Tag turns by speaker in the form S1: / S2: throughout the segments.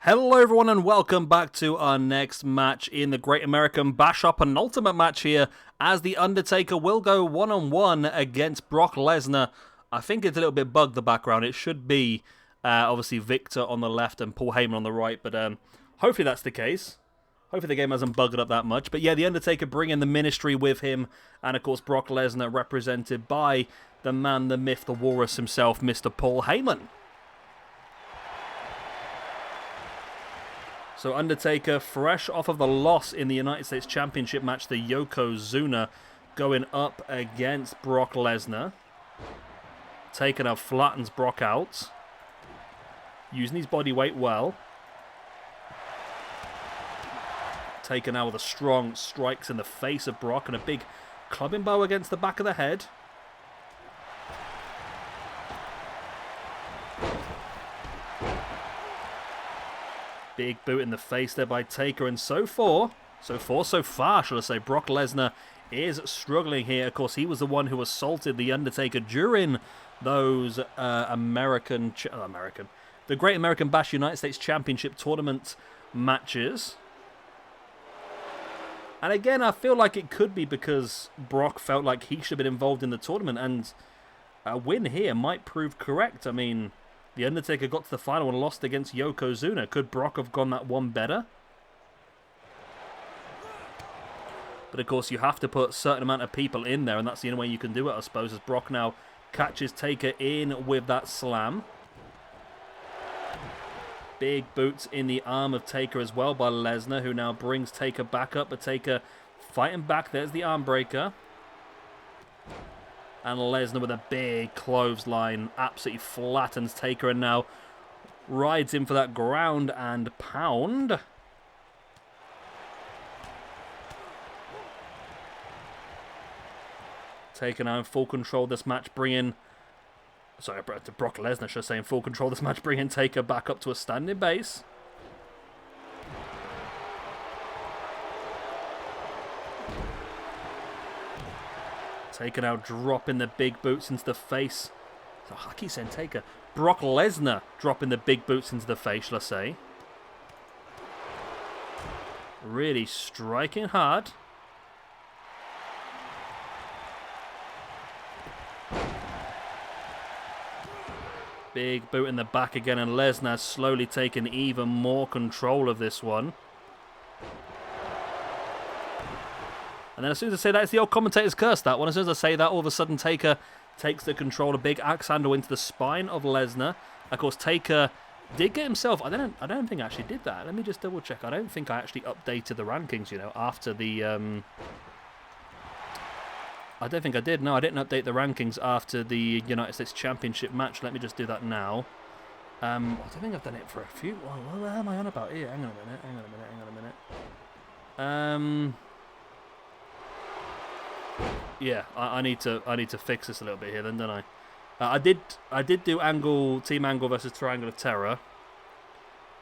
S1: Hello everyone and welcome back to our next match in the Great American Bash, our penultimate match here, as the Undertaker will go one-on-one against Brock Lesnar. I think it's a little bit bugged, the background. It should be obviously Victor on the left and Paul Heyman on the right, but hopefully that's the case. Hopefully the game hasn't bugged it up that much. But yeah, the Undertaker bringing the Ministry with him, and of course Brock Lesnar represented by the man, the myth, the walrus himself, Mr. Paul Heyman. So Undertaker, fresh off of the loss in the United States Championship match, the Yokozuna, going up against Brock Lesnar. Taker now flattens Brock out, using his body weight well. Taker now with a strong strikes in the face of Brock and a big clubbing blow against the back of the head. Big boot in the face there by Taker, and so far, shall I say, Brock Lesnar is struggling here. Of course, he was the one who assaulted the Undertaker during those the Great American Bash United States Championship Tournament matches. And again, I feel like it could be because Brock felt like he should have been involved in the tournament, and a win here might prove correct. I mean, the Undertaker got to the final and lost against Yokozuna. Could Brock have gone that one better? But of course, you have to put a certain amount of people in there, and that's the only way you can do it, I suppose, as Brock now catches Taker in with that slam. Big boots in the arm of Taker as well by Lesnar, who now brings Taker back up, but Taker fighting back. There's the arm breaker. And Lesnar with a big clothesline absolutely flattens Taker and now rides in for that ground and pound. Taker now in full control of this match, bringing... Sorry, Brock Lesnar, should I say, in full control of this match, bringing Taker back up to a standing base. Taker now dropping the big boots into the face. So I keep saying Taker. Brock Lesnar dropping the big boots into the face, let's say. Really striking hard. Big boot in the back again, and Lesnar slowly taking even more control of this one. And then as soon as I say that, it's the old commentator's curse, that one. As soon as I say that, all of a sudden Taker takes the control, a big axe handle into the spine of Lesnar. Of course, Taker did get himself... I don't think I actually did that. Let me just double check. I don't think I actually updated the rankings, you know, after the... I don't think I did. No, I didn't update the rankings after the United States Championship match. Let me just do that now. I don't think I've done it for a few... What am I on about here? Hang on a minute. Yeah, I need to fix this a little bit here, then, don't I? I did do Team Angle versus Triangle of Terror.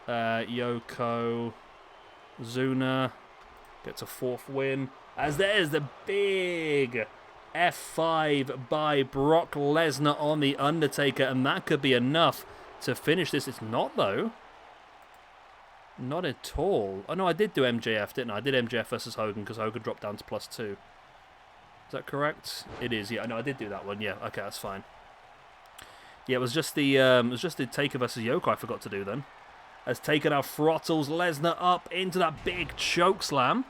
S1: Yokozuna gets a 4th win, as there's the big F5 by Brock Lesnar on the Undertaker, and that could be enough to finish this. It's not, though. Not at all. Oh no, I did do MJF, didn't I? I did MJF versus Hogan because Hogan dropped down to +2. Is that correct? It is, yeah. No, I did do that one. Yeah, okay, that's fine. Yeah, it was just the Taker versus Yoko I forgot to do then. As Taker now throttles Lesnar up into that big choke slam.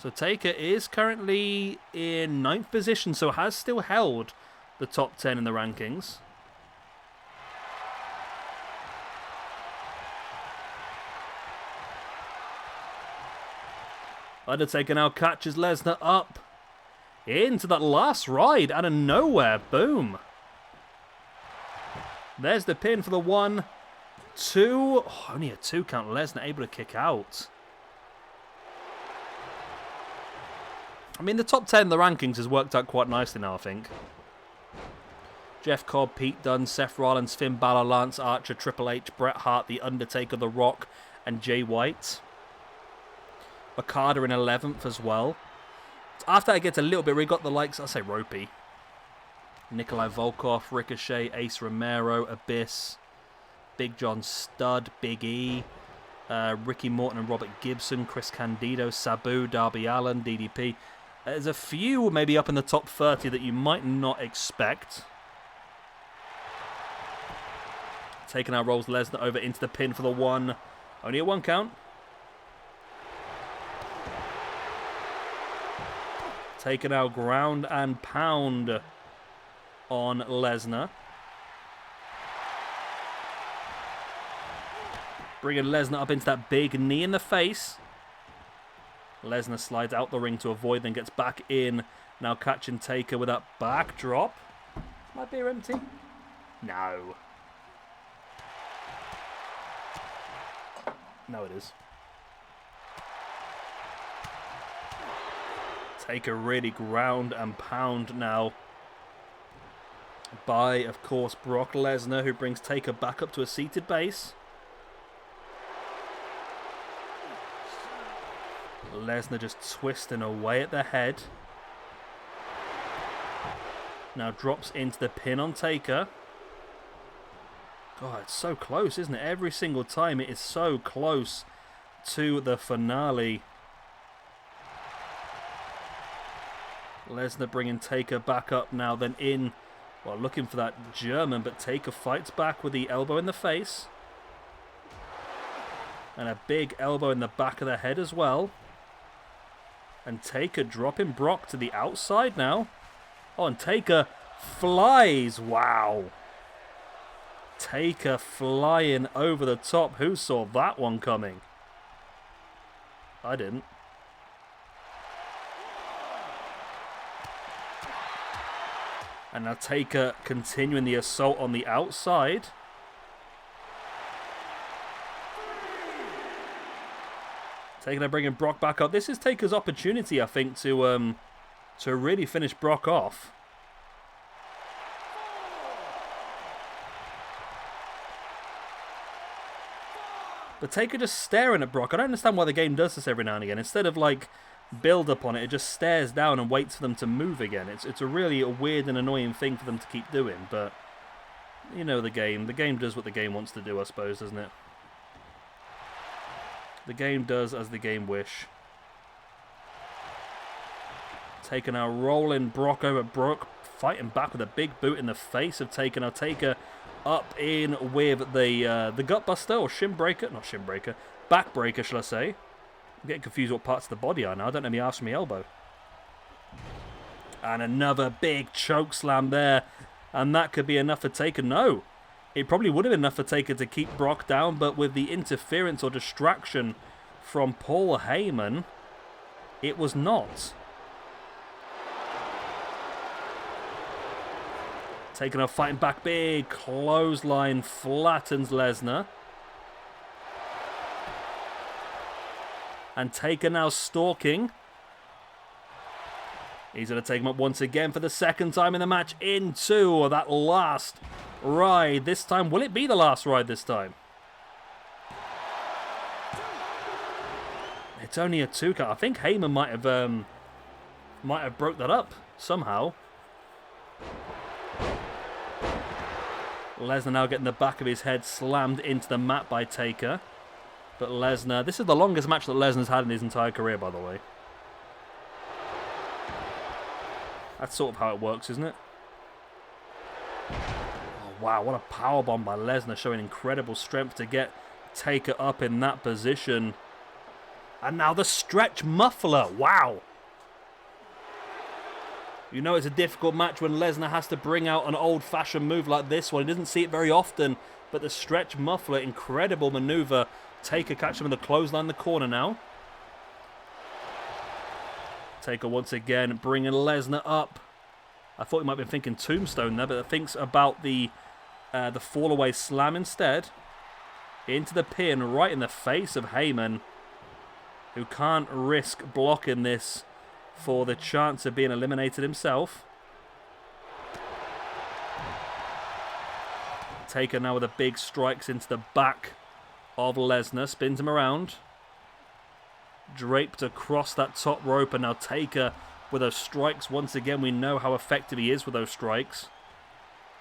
S1: So Taker is currently in 9th position, so has still held the top 10 in the rankings. Undertaker now catches Lesnar up into that last ride out of nowhere. Boom. There's the pin for the 1, 2. Oh, only a 2 count. Lesnar able to kick out. I mean, the top 10 in the rankings has worked out quite nicely now, I think. Jeff Cobb, Pete Dunne, Seth Rollins, Finn Balor, Lance Archer, Triple H, Bret Hart, The Undertaker, The Rock, and Jay White. Okada in 11th as well. After that, it gets a little bit, we got the likes, I'll say ropey. Nikolai Volkov, Ricochet, Ace Romero, Abyss, Big John Studd, Big E, Ricky Morton and Robert Gibson, Chris Candido, Sabu, Darby Allin, DDP. There's a few maybe up in the top 30 that you might not expect. Taking our rolls Lesnar over into the pin for the one. Only a 1 count. Taking our ground and pound on Lesnar. Bringing Lesnar up into that big knee in the face. Lesnar slides out the ring to avoid, then gets back in. Now catching Taker with that backdrop. Is my beer empty? No. No, it is. Taker really ground and pound now by, of course, Brock Lesnar, who brings Taker back up to a seated base. Lesnar just twisting away at the head. Now drops into the pin on Taker. God, it's so close, isn't it? Every single time it is so close to the finale. Lesnar bringing Taker back up now, then in. Well, looking for that German, but Taker fights back with the elbow in the face. And a big elbow in the back of the head as well. And Taker dropping Brock to the outside now. Oh, and Taker flies. Wow. Taker flying over the top. Who saw that one coming? I didn't. And now Taker continuing the assault on the outside. Taker bringing Brock back up. This is Taker's opportunity, I think, to really finish Brock off. But Taker just staring at Brock. I don't understand why the game does this every now and again. Instead of, like, build up on it, it just stares down and waits for them to move again. It's a really weird and annoying thing for them to keep doing. But, you know the game. The game does what the game wants to do, I suppose, doesn't it? The game does as the game wish. Taker now rolling Brock over. Brock fighting back with a big boot in the face of Taker. Now Taker up in with the gut buster or shin breaker. Not shin breaker. Back breaker, shall I say. I'm getting confused what parts of the body are now. I don't know my arse from my elbow. And another big choke slam there. And that could be enough for Taker. No. It probably would have been enough for Taker to keep Brock down, but with the interference or distraction from Paul Heyman, it was not. Taking off, fighting back, big clothesline, flattens Lesnar. And Taker now stalking. He's going to take him up once again for the second time in the match into that last ride. This time, will it be the last ride this time? It's only a 2 count. I think Heyman might have broke that up somehow. Lesnar now getting the back of his head slammed into the mat by Taker. But Lesnar, this is the longest match that Lesnar's had in his entire career, by the way. That's sort of how it works, isn't it? Oh, wow, what a powerbomb by Lesnar, showing incredible strength to get Taker up in that position. And now the stretch muffler. Wow. You know it's a difficult match when Lesnar has to bring out an old-fashioned move like this one. He doesn't see it very often, but the stretch muffler, incredible maneuver. Taker catches him in the clothesline in the corner now. Taker once again bringing Lesnar up. I thought he might have been thinking tombstone there, but thinks about the fall-away slam instead. Into the pin, right in the face of Heyman, who can't risk blocking this for the chance of being eliminated himself. Taker now with the big strikes into the back of Lesnar, spins him around. Draped across that top rope, and now Taker with those strikes. Once again, we know how effective he is with those strikes.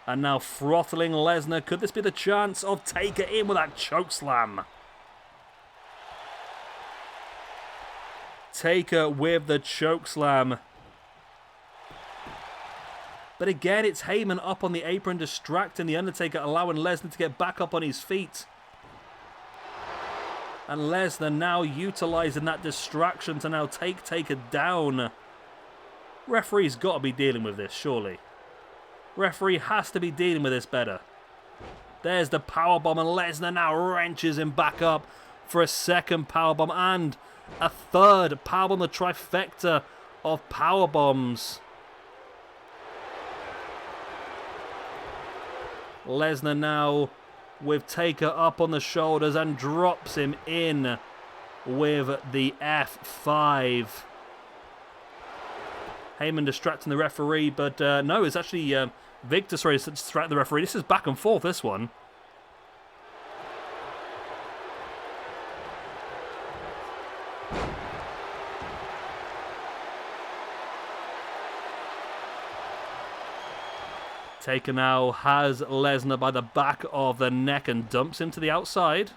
S1: And now throttling Lesnar. Could this be the chance of Taker in with that chokeslam? Taker with the chokeslam. But again, it's Heyman up on the apron, distracting the Undertaker, allowing Lesnar to get back up on his feet. And Lesnar now utilising that distraction to now take Taker down. Referee's got to be dealing with this, surely. Referee has to be dealing with this better. There's the powerbomb, and Lesnar now wrenches him back up for a second powerbomb and a third powerbomb, the trifecta of powerbombs. Lesnar now with Taker up on the shoulders and drops him in with the F5. Heyman distracting the referee, but no, it's actually Victor, sorry, distracting the referee. This is back and forth, this one. Taker now has Lesnar by the back of the neck and dumps him to the outside.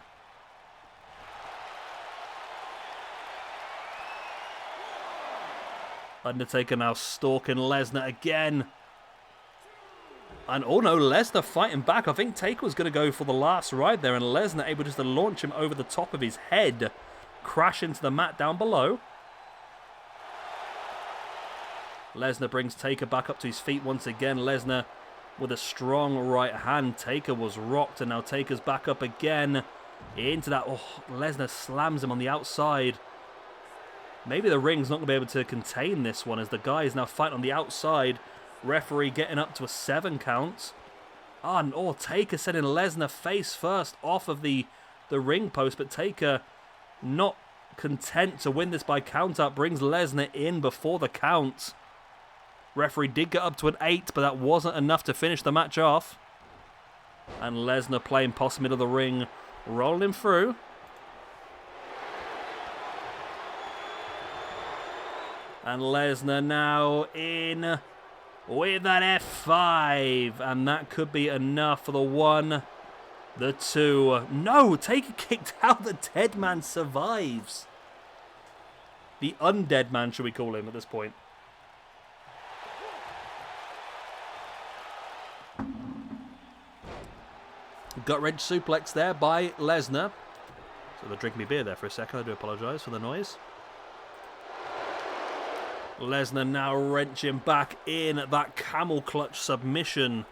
S1: Undertaker now stalking Lesnar again. And oh no, Lesnar fighting back. I think Taker was going to go for the last ride there, and Lesnar able just to launch him over the top of his head. Crash into the mat down below. Lesnar brings Taker back up to his feet once again. Lesnar with a strong right hand. Taker was rocked, and now Taker's back up again into that. Oh, Lesnar slams him on the outside. Maybe the ring's not going to be able to contain this one, as the guy is now fighting on the outside. Referee getting up to a 7 count. Taker sending Lesnar face first off of the ring post, but Taker not content to win this by count out, brings Lesnar in before the count. Referee did get up to an 8, but that wasn't enough to finish the match off. And Lesnar playing possum middle of the ring, rolling him through. And Lesnar now in with that F5. And that could be enough for the 1, the 2. No, Taker kicked out. The dead man survives. The undead man, should we call him at this point. Gut-wrench suplex there by Lesnar. So they're drinking me beer there for a second. I do apologise for the noise. Lesnar now wrenching back in that camel clutch submission.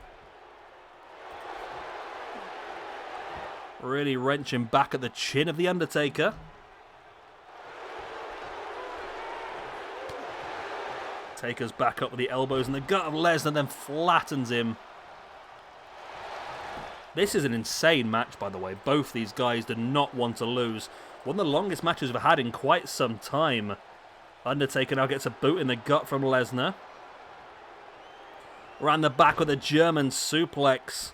S1: Really wrenching back at the chin of the Undertaker. Taker's back up with the elbows in the gut of Lesnar, then flattens him. This is an insane match, by the way. Both these guys do not want to lose. One of the longest matches we've had in quite some time. Undertaker now gets a boot in the gut from Lesnar. Around the back with a German suplex.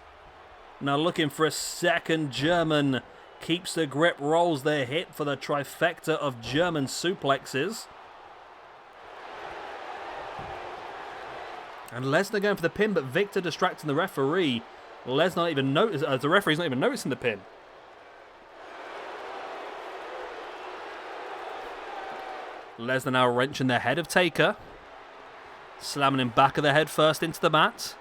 S1: Now looking for a second German. Keeps the grip, rolls their hit for the trifecta of German suplexes. And Lesnar going for the pin, but Victor distracting the referee. Lesnar not even notice. The referee's not even noticing the pin. Lesnar now wrenching the head of Taker. Slamming him back of the head first into the mat.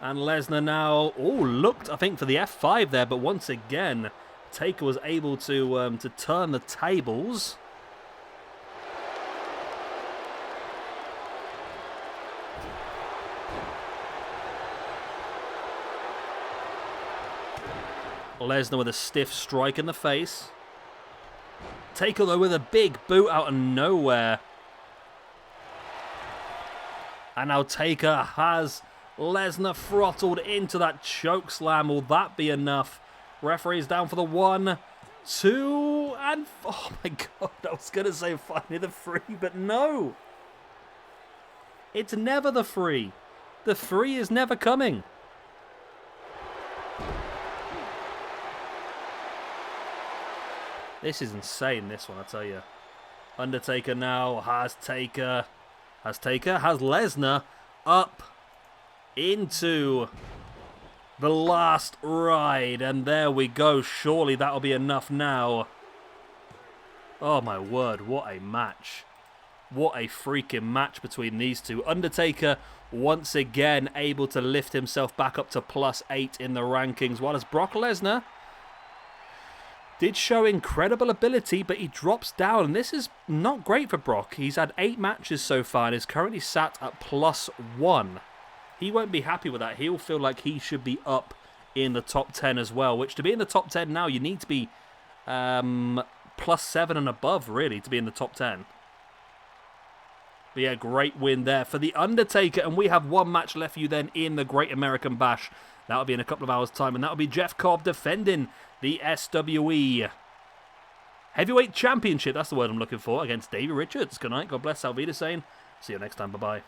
S1: And Lesnar now, looked, I think, for the F5 there, but once again, Taker was able to turn the tables. Lesnar with a stiff strike in the face. Taker, though, with a big boot out of nowhere. And now Taker has Lesnar throttled into that choke slam. Will that be enough? Referee's down for the 1, 2, and... Oh, my God. I was going to say finally the 3, but no. It's never the 3. The 3 is never coming. This is insane, this one, I tell you. Undertaker now has Lesnar up into the last ride. And there we go. Surely that'll be enough now. Oh my word, what a match. What a freaking match between these two. Undertaker once again able to lift himself back up to +8 in the rankings, while as Brock Lesnar did show incredible ability, but he drops down. And this is not great for Brock. He's had 8 matches so far and is currently sat at +1. He won't be happy with that. He'll feel like he should be up in the top 10 as well, which to be in the top 10 now, you need to be +7 and above, really, to be in the top 10. But yeah, great win there for The Undertaker. And we have one match left for you then in the Great American Bash. That'll be in a couple of hours' time. And that'll be Jeff Cobb defending the SWE Heavyweight Championship. That's the word I'm looking for, against Davey Richards. Good night. God bless. Alvida saying, see you next time. Bye-bye.